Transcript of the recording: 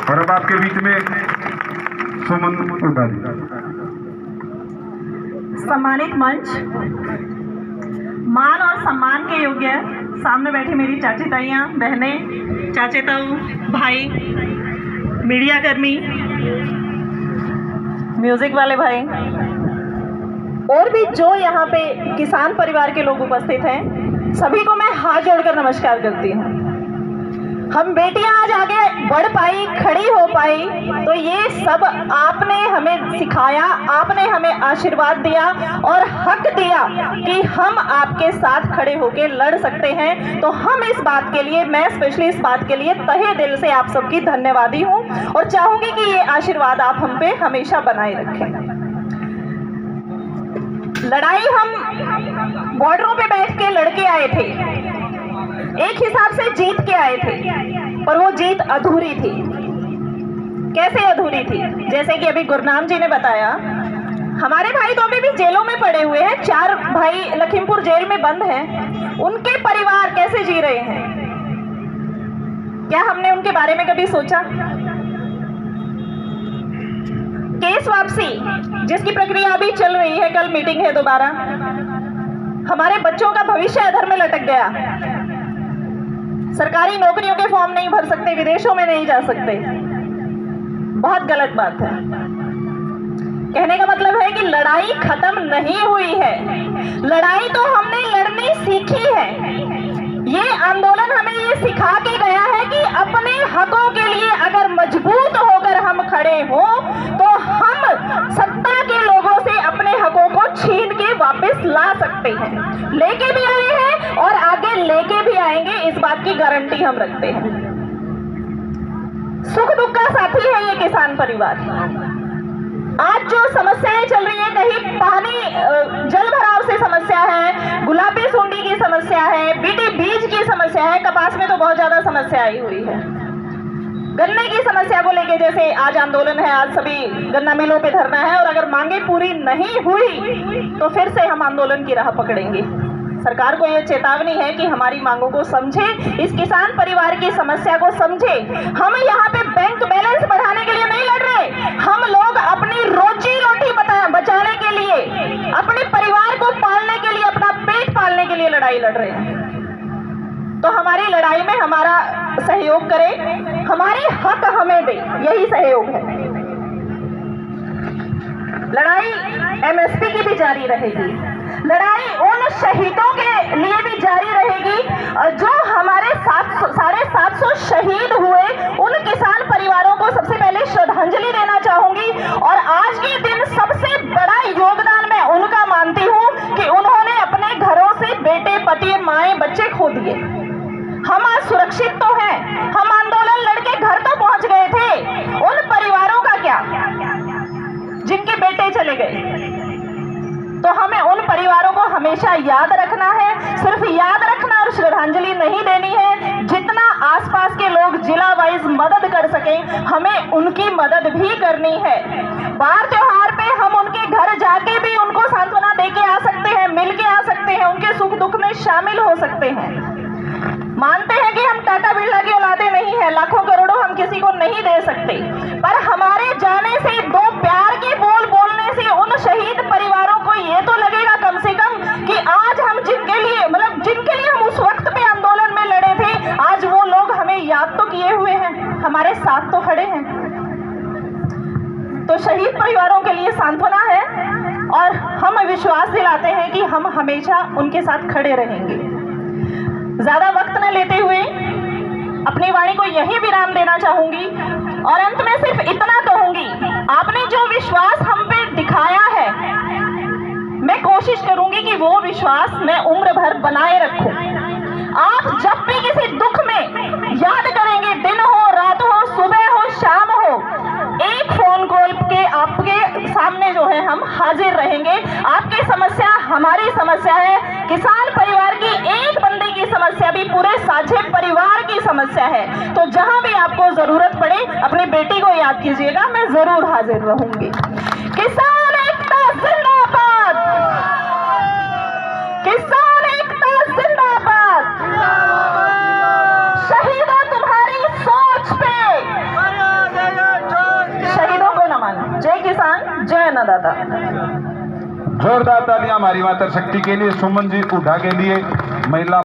और अब आपके बीच में सुमन उदाली। सम्मानित मंच, मान और सम्मान के योग्य सामने बैठी मेरी चाची ताइयाँ, बहनें, चाचे ताऊ, भाई, मीडिया कर्मी, म्यूजिक वाले भाई और भी जो यहाँ पे किसान परिवार के लोग उपस्थित हैं, सभी को मैं हाथ जोड़कर नमस्कार करती हूँ। हम बेटियां आज आगे बढ़ पाई, खड़ी हो पाई, तो ये सब आपने हमें सिखाया, आपने हमें आशीर्वाद दिया और हक दिया कि हम आपके साथ खड़े होकर लड़ सकते हैं। तो हम इस बात के लिए, मैं स्पेशली इस बात के लिए तहे दिल से आप सबकी धन्यवादी हूँ और चाहूंगी कि ये आशीर्वाद आप हम पे हमेशा बनाए रखें। लड़ाई हम बॉर्डरों पे बैठ के लड़के आए थे, एक हिसाब से जीत के आए थे, पर वो जीत अधूरी थी। कैसे अधूरी थी? जैसे कि अभी गुरनाम जी ने बताया, हमारे भाई तो अभी भी जेलों में पड़े हुए हैं, 4 भाई लखीमपुर जेल में बंद हैं। उनके परिवार कैसे जी रहे हैं? क्या हमने उनके बारे में कभी सोचा? केस वापसी जिसकी प्रक्रिया अभी चल रही है, कल मीटिंग है दोबारा। हमारे बच्चों का भविष्य अधर में लटक गया, सरकारी नौकरियों के फॉर्म नहीं भर सकते, विदेशों में नहीं जा सकते। बहुत गलत बात है। कहने का मतलब है कि लड़ाई खत्म नहीं हुई है, लड़ाई तो हमने लड़नी सीखी है। ये आंदोलन हमें ये सिखा के गया है कि अपने हकों के लिए अगर मजबूत होकर हम खड़े हों तो हम सत्ता के लोगों से अपने हकों को छीन के वापस ला सकते हैं। लेके भी आए हैं और आगे लेके भी आएंगे, इस बात की गारंटी हम रखते हैं। सुख दुख का साथी है ये किसान परिवार। आज जो समस्याएं चल रही है, कहीं पानी जल भराव से समस्या है, गुलाबी सुंडी की समस्या है, बीटी बीज की समस्या है, कपास में तो बहुत ज्यादा समस्या आई हुई है। गन्ने की समस्या को लेके जैसे आज आंदोलन है, आज सभी गन्ना मिलों पे धरना है और अगर मांगे पूरी नहीं हुई तो फिर से हम आंदोलन की राह पकड़ेंगे। सरकार को यह चेतावनी है कि हमारी मांगों को समझे, इस किसान परिवार की समस्या को समझे। हम यहाँ पे बैंक बैलेंस बढ़ाने के लिए नहीं लड़ रहे, हम लोग अपनी रोजी रोटी बचाने के लिए, अपने परिवार को पालने के लिए, अपना पेट पालने के लिए लड़ाई लड़ रहे हैं। तो हमारी लड़ाई में हमारा सहयोग करें, हमारे हक हमें दे, यही सहयोग है। लड़ाई एमएसपी की भी जारी रहेगी, लड़ाई उन शहीदों के लिए भी जारी रहेगी जो हमारे 750 शहीद हुए। उन किसान परिवारों को सबसे पहले श्रद्धांजलि देना चाहूंगी और आज के दिन सबसे बड़ा योगदान मैं उनका मानती हूं कि उन्होंने अपने घरों से बेटे, पति, माए, बच्चे खो दिए। हम आज सुरक्षित तो हैं, हम आंदोलन लड़के घर तो पहुंच गए थे, उन परिवारों का क्या जिनके बेटे चले गए? तो हमें उन परिवारों को हमेशा याद रखना है, सिर्फ याद रखना और श्रद्धांजलि नहीं देनी है। जितना आसपास के लोग जिला वाइज मदद कर सकें, हमें उनकी मदद भी करनी है। बार त्योहार पे हम उनके घर जाके भी उनको सांत्वना दे के आ सकते हैं, मिल के आ सकते हैं, उनके सुख दुख में शामिल हो सकते हैं। मानते हैं कि हम टाटा बिरला की औलादे नहीं है, लाखों करोड़ों हम किसी को नहीं दे सकते, पर हमारे जाने से, 2 प्यार के बोल बोलने से उन शहीद परिवारों को ये तो लगेगा कम से कम कि आज हम जिनके लिए हम उस वक्त पे आंदोलन में लड़े थे, आज वो लोग हमें याद तो किए हुए हैं, हमारे साथ तो खड़े हैं। तो शहीद परिवारों के लिए सांत्वना है और हम विश्वास दिलाते हैं कि हम हमेशा उनके साथ खड़े रहेंगे। ज्यादा वक्त न लेते हुए अपनी वाणी को यही विराम देना चाहूंगी और अंत में सिर्फ इतना कहूंगी, आपने जो विश्वास हम पे दिखाया है, मैं कोशिश करूंगी कि वो विश्वास मैं उम्र भर बनाए रखूं। आप जब भी किसी दुख में याद करेंगे, दिन हो, रात हो, सुबह हो, शाम हो, एक फोन कॉल के आपके सामने जो है हम हाजिर रहेंगे। आपकी समस्या हमारी समस्या है, किसान परिवार की एक बंदे की समस्या भी पूरे साझे परिवार की समस्या है। तो जहां भी आपको जरूरत पड़े अपनी बेटी को याद कीजिएगा, मैं जरूर हाजिर रहूंगी। किसान एकता जिंदाबाद, किसान एकता जिंदाबाद। शहीदों तुम्हारी सोच पे अन्नदाता। जोरदार तालियां हमारी माता शक्ति के लिए, सुमन जी हुड्डा के लिए, महिला